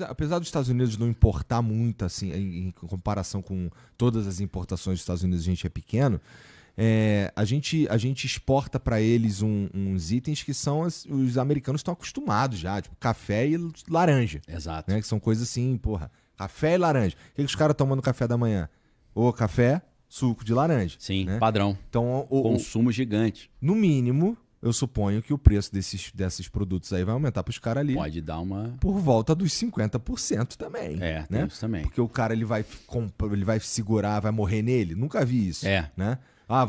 apesar dos Estados Unidos não importar muito, assim, em comparação com todas as importações dos Estados Unidos, a gente é pequeno, a gente exporta para eles uns itens que são os americanos estão acostumados já, tipo café e laranja. Exato. Né? Que são coisas assim, porra, café e laranja. O que os caras tomam no café da manhã? Ou café, suco de laranja. Sim, né? padrão. Então, Consumo gigante. no mínimo, eu suponho que o preço desses produtos aí vai aumentar para os caras ali. Pode dar uma... Por volta dos 50% também. tem né? isso também. Porque o cara ele vai segurar, vai morrer nele. Nunca vi isso. Né?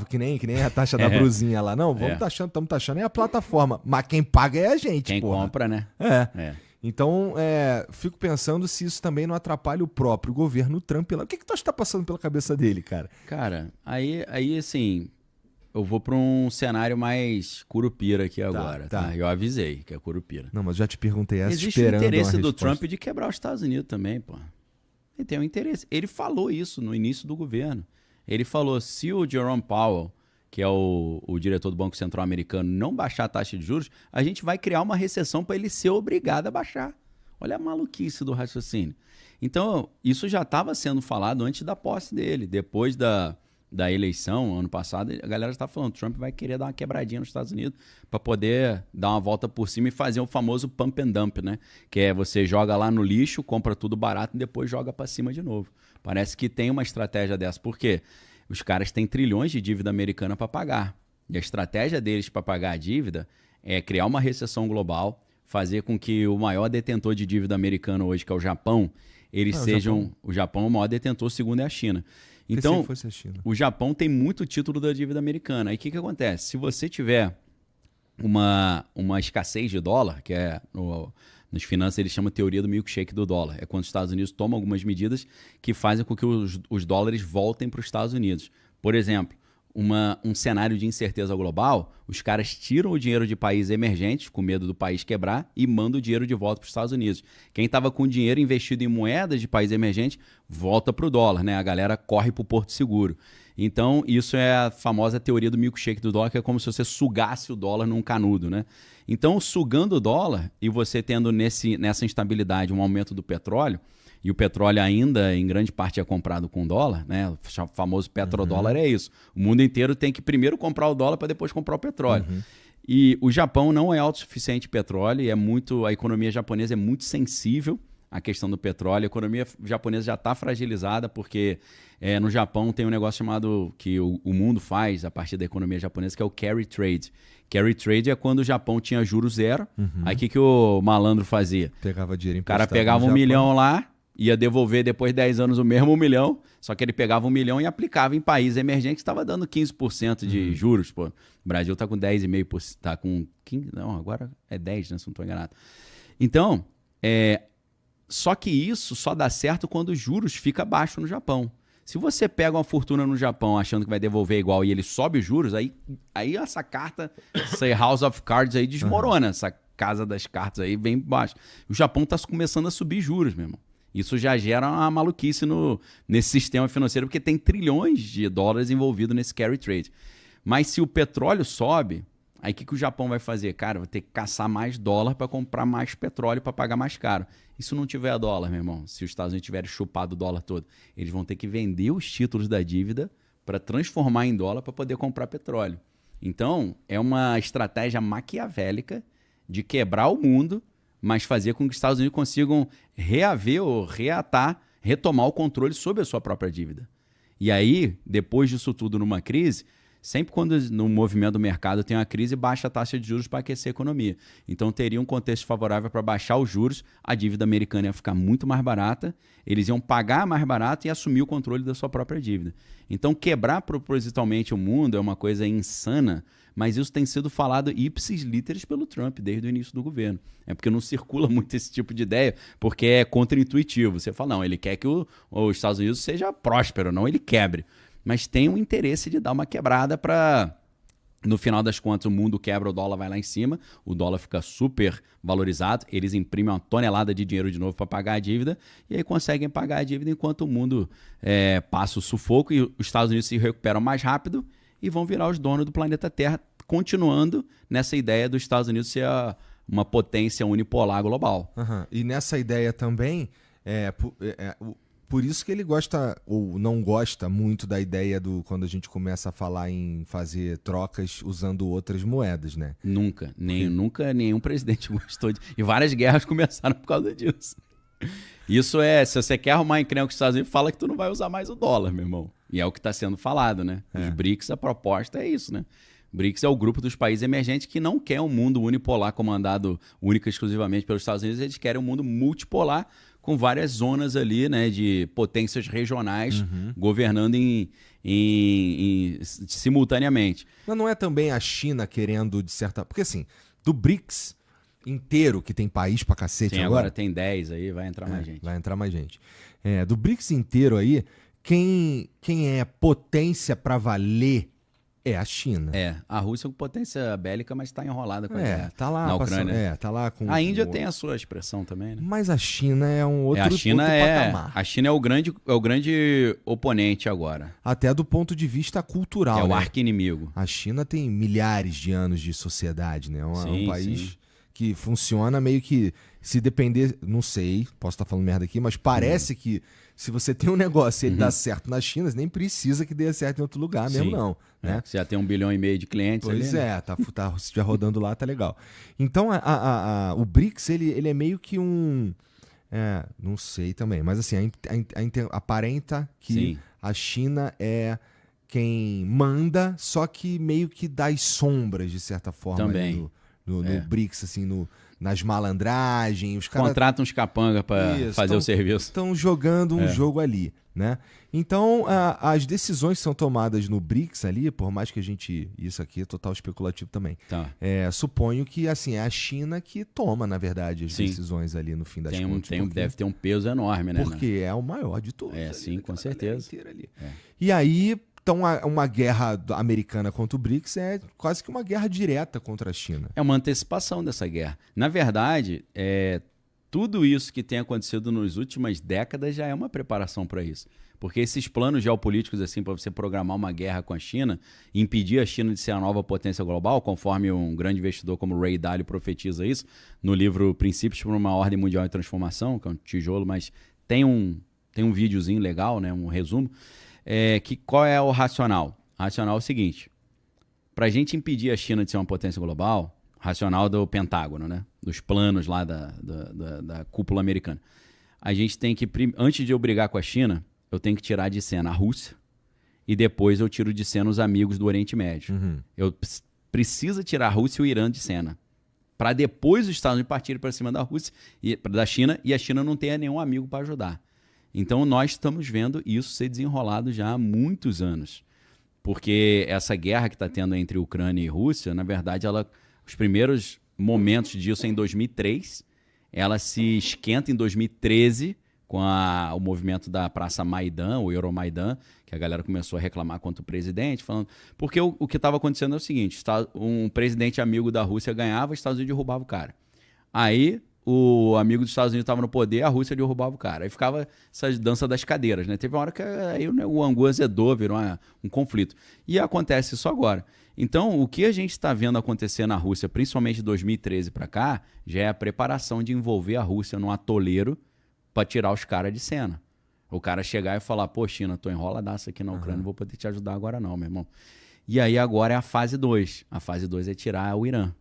Que nem a taxa da brusinha lá. Não, estamos taxando é a plataforma. Mas quem paga é a gente, Quem compra, né? Então, fico pensando se isso também não atrapalha o próprio governo Trump. O que tu acha que tá passando pela cabeça dele, cara? Cara, aí assim, eu vou para um cenário mais curupira aqui agora, tá? Eu avisei que é curupira. Não, mas já te perguntei essa Existe esperando o interesse uma do resposta. Trump de quebrar os Estados Unidos também, pô. Ele tem um interesse. Ele falou isso no início do governo. Ele falou, se o Jerome Powell, que é o diretor do Banco Central americano, não baixar a taxa de juros, a gente vai criar uma recessão para ele ser obrigado a baixar. Olha a maluquice do raciocínio. Então, isso já estava sendo falado antes da posse dele. Depois da eleição, ano passado, a galera estava falando, Trump vai querer dar uma quebradinha nos Estados Unidos para poder dar uma volta por cima e fazer o famoso pump and dump, né? Que é você joga lá no lixo, compra tudo barato e depois joga para cima de novo. Parece que tem uma estratégia dessa. Por quê? Os caras têm trilhões de dívida americana para pagar. E a estratégia deles para pagar a dívida é criar uma recessão global, fazer com que o maior detentor de dívida americana hoje, que é o Japão, eles sejam... O Japão é o maior detentor, o segundo é a China. Então, fosse a China. O Japão tem muito título da dívida americana. Aí o que acontece? Se você tiver uma escassez de dólar, que é nos finanças eles chamam de teoria do milkshake do dólar. É quando os Estados Unidos tomam algumas medidas que fazem com que os dólares voltem para os Estados Unidos. Por exemplo, um cenário de incerteza global, os caras tiram o dinheiro de países emergentes, com medo do país quebrar, e mandam o dinheiro de volta para os Estados Unidos. Quem estava com dinheiro investido em moedas de países emergentes, volta para o dólar, né? A galera corre para o Porto Seguro. Então, isso é a famosa teoria do milkshake do dólar, que é como se você sugasse o dólar num canudo, né? Então, sugando o dólar e você tendo nessa instabilidade um aumento do petróleo, e o petróleo ainda, em grande parte, é comprado com dólar, né? O famoso petrodólar é isso. O mundo inteiro tem que primeiro comprar o dólar para depois comprar o petróleo. E o Japão não é autossuficiente em petróleo, e a economia japonesa é muito sensível à questão do petróleo. A economia japonesa já está fragilizada, porque no Japão tem um negócio chamado, que o mundo faz a partir da economia japonesa, que é o carry trade. Carry trade é quando o Japão tinha juros zero. Aí o que o malandro fazia? Pegava dinheiro emprestado. O cara pegava $1 milhão lá, ia devolver depois de 10 anos o mesmo $1 milhão, só que ele pegava $1 milhão e aplicava em países emergentes que estava dando 15% de juros. Pô. O Brasil está com 10,5%, está com 15%, não, agora é 10%, né, se não estou enganado. Então, só que isso só dá certo quando os juros ficam baixos no Japão. Se você pega uma fortuna no Japão achando que vai devolver igual e ele sobe os juros, aí essa carta, essa House of Cards aí desmorona, essa casa das cartas aí vem baixo. O Japão está começando a subir juros, meu irmão. Isso já gera uma maluquice nesse sistema financeiro, porque tem trilhões de dólares envolvidos nesse carry trade. Mas se o petróleo sobe, aí o que o Japão vai fazer? Cara, vai ter que caçar mais dólar para comprar mais petróleo para pagar mais caro. E se não tiver dólar, meu irmão? Se os Estados Unidos tiverem chupado o dólar todo, eles vão ter que vender os títulos da dívida para transformar em dólar para poder comprar petróleo. Então, é uma estratégia maquiavélica de quebrar o mundo, mas fazer com que os Estados Unidos consigam reaver ou retomar o controle sobre a sua própria dívida. E aí, depois disso tudo numa crise, sempre quando no movimento do mercado tem uma crise, baixa a taxa de juros para aquecer a economia. Então teria um contexto favorável para baixar os juros, a dívida americana ia ficar muito mais barata, eles iam pagar mais barato e assumir o controle da sua própria dívida. Então quebrar propositalmente o mundo é uma coisa insana, mas isso tem sido falado ipsis literis pelo Trump desde o início do governo. É porque não circula muito esse tipo de ideia, porque é contraintuitivo. Você fala, não, ele quer que os Estados Unidos seja próspero, não ele quebre. Mas tem um interesse de dar uma quebrada para, no final das contas, o mundo quebra, o dólar vai lá em cima, o dólar fica super valorizado, eles imprimem uma tonelada de dinheiro de novo para pagar a dívida, e aí conseguem pagar a dívida enquanto o mundo passa o sufoco e os Estados Unidos se recuperam mais rápido e vão virar os donos do planeta Terra, continuando nessa ideia dos Estados Unidos ser uma potência unipolar global. E nessa ideia também, por isso que ele gosta ou não gosta muito da ideia do quando a gente começa a falar em fazer trocas usando outras moedas, né? Nunca nenhum presidente gostou de... E várias guerras começaram por causa disso. Isso se você quer arrumar encrenca com os Estados Unidos, fala que tu não vai usar mais o dólar, meu irmão. E é o que está sendo falado, né? Os BRICS, a proposta é isso, né? BRICS é o grupo dos países emergentes que não quer um mundo unipolar comandado única e exclusivamente pelos Estados Unidos, eles querem um mundo multipolar com várias zonas ali, né, de potências regionais governando simultaneamente. Mas não é também a China querendo, de certa... Porque assim, do BRICS inteiro, que tem país pra cacete agora tem 10 aí, vai entrar mais gente. Vai entrar mais gente. Do BRICS inteiro aí, quem é potência pra valer é a China. A Rússia com potência bélica, mas tá enrolada com a guerra tá lá na Ucrânia. tá lá com... A Índia tem a sua expressão também, né? Mas a China é um outro patamar. A China é o grande oponente agora. Até do ponto de vista cultural, é o arqui-inimigo. A China tem milhares de anos de sociedade, né? É um país que funciona meio que, se depender, não sei, posso estar falando merda aqui, mas parece que se você tem um negócio e ele dá certo na China, você nem precisa que dê certo em outro lugar mesmo, não. Né? Você já tem 1,5 bilhão de clientes pois ali, né? Se estiver rodando lá, tá legal. Então, o BRICS, ele é meio que um... não sei também, mas assim, aparenta que a China é quem manda, só que meio que dá as sombras, de certa forma, também. No BRICS, assim, nas malandragens. Os caras contratam uns capanga para fazer o serviço. Estão jogando um jogo ali, né? Então, as decisões que são tomadas no BRICS ali, por mais que a gente... Isso aqui é total especulativo também. Tá. Suponho que, assim, é a China que toma, na verdade, as decisões ali no fim das contas. Deve ter um peso enorme, né? Porque é o maior de todos. Sim, com certeza. Ali. E aí... Então, uma guerra americana contra o BRICS é quase que uma guerra direta contra a China. É uma antecipação dessa guerra. Na verdade, tudo isso que tem acontecido nas últimas décadas já é uma preparação para isso. Porque esses planos geopolíticos, assim, para você programar uma guerra com a China, impedir a China de ser a nova potência global, conforme um grande investidor como Ray Dalio profetiza isso, no livro Princípios para uma Ordem Mundial em Transformação, que é um tijolo, mas tem um videozinho legal, né, um resumo. Qual é o racional? O racional é o seguinte: para a gente impedir a China de ser uma potência global, racional do Pentágono, né? Dos planos lá da cúpula americana, a gente tem que, antes de eu brigar com a China, eu tenho que tirar de cena a Rússia e depois eu tiro de cena os amigos do Oriente Médio. Eu preciso tirar a Rússia e o Irã de cena, para depois os Estados Unidos partirem para cima da Rússia da China e a China não tenha nenhum amigo para ajudar. Então, nós estamos vendo isso ser desenrolado já há muitos anos. Porque essa guerra que está tendo entre Ucrânia e Rússia, na verdade, os primeiros momentos disso é em 2003. Ela se esquenta em 2013 com o movimento da Praça Maidan, o Euromaidan, que a galera começou a reclamar contra o presidente, falando... Porque o que estava acontecendo é o seguinte: um presidente amigo da Rússia ganhava, os Estados Unidos derrubavam o cara. Aí... o amigo dos Estados Unidos estava no poder, a Rússia derrubava o cara. Aí ficava essa dança das cadeiras, né? Teve uma hora que aí o angu azedou, virou um conflito. E acontece isso agora. Então, o que a gente está vendo acontecer na Rússia, principalmente de 2013 para cá, já é a preparação de envolver a Rússia num atoleiro para tirar os caras de cena. O cara chegar e falar: pô, China, tô enroladaço aqui na Ucrânia, não vou poder te ajudar agora não, meu irmão. E aí agora é a fase 2. A fase 2 é tirar o Irã.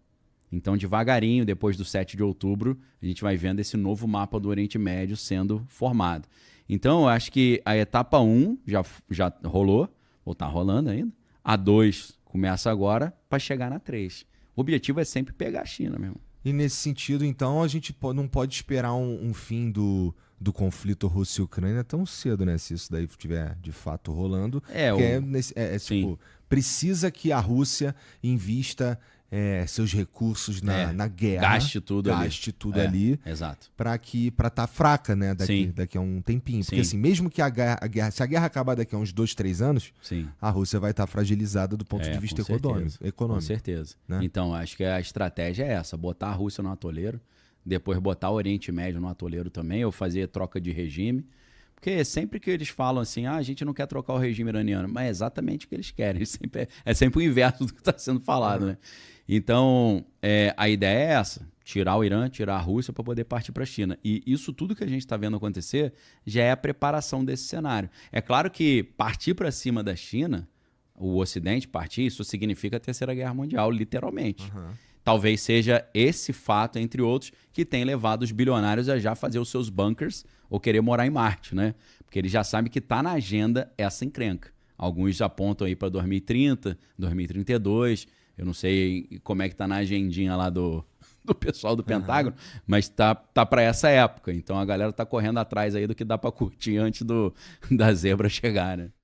Então, devagarinho, depois do 7 de outubro, a gente vai vendo esse novo mapa do Oriente Médio sendo formado. Então, eu acho que a etapa 1 já rolou, ou está rolando ainda. A 2 começa agora para chegar na 3. O objetivo é sempre pegar a China mesmo. E nesse sentido, então, a gente não pode esperar um fim do conflito Rússia e Ucrânia tão cedo, né? Se isso daí estiver de fato rolando. Tipo, precisa que a Rússia invista... seus recursos na guerra. Gaste tudo ali. Exato. Para estar fraca, né? Daqui a um tempinho. Porque assim, mesmo que se a guerra acabar daqui a uns 2, 3 anos, a Rússia vai estar fragilizada do ponto de vista econômico. Com certeza. Né? Então, acho que a estratégia é essa: botar a Rússia no atoleiro, depois botar o Oriente Médio no atoleiro também, ou fazer troca de regime, Porque sempre que eles falam assim, a gente não quer trocar o regime iraniano, mas é exatamente o que eles querem. É sempre o inverso do que está sendo falado, né? Então, a ideia é essa, tirar o Irã, tirar a Rússia para poder partir para a China. E isso tudo que a gente está vendo acontecer já é a preparação desse cenário. É claro que partir para cima da China, o Ocidente partir, isso significa a Terceira Guerra Mundial, literalmente. Talvez seja esse fato, entre outros, que tem levado os bilionários a já fazer os seus bunkers ou querer morar em Marte, né? Porque eles já sabem que está na agenda essa encrenca. Alguns apontam aí para 2030, 2032. Eu não sei como é que está na agendinha lá do pessoal do Pentágono, mas tá para essa época. Então a galera tá correndo atrás aí do que dá para curtir antes da zebra chegar, né?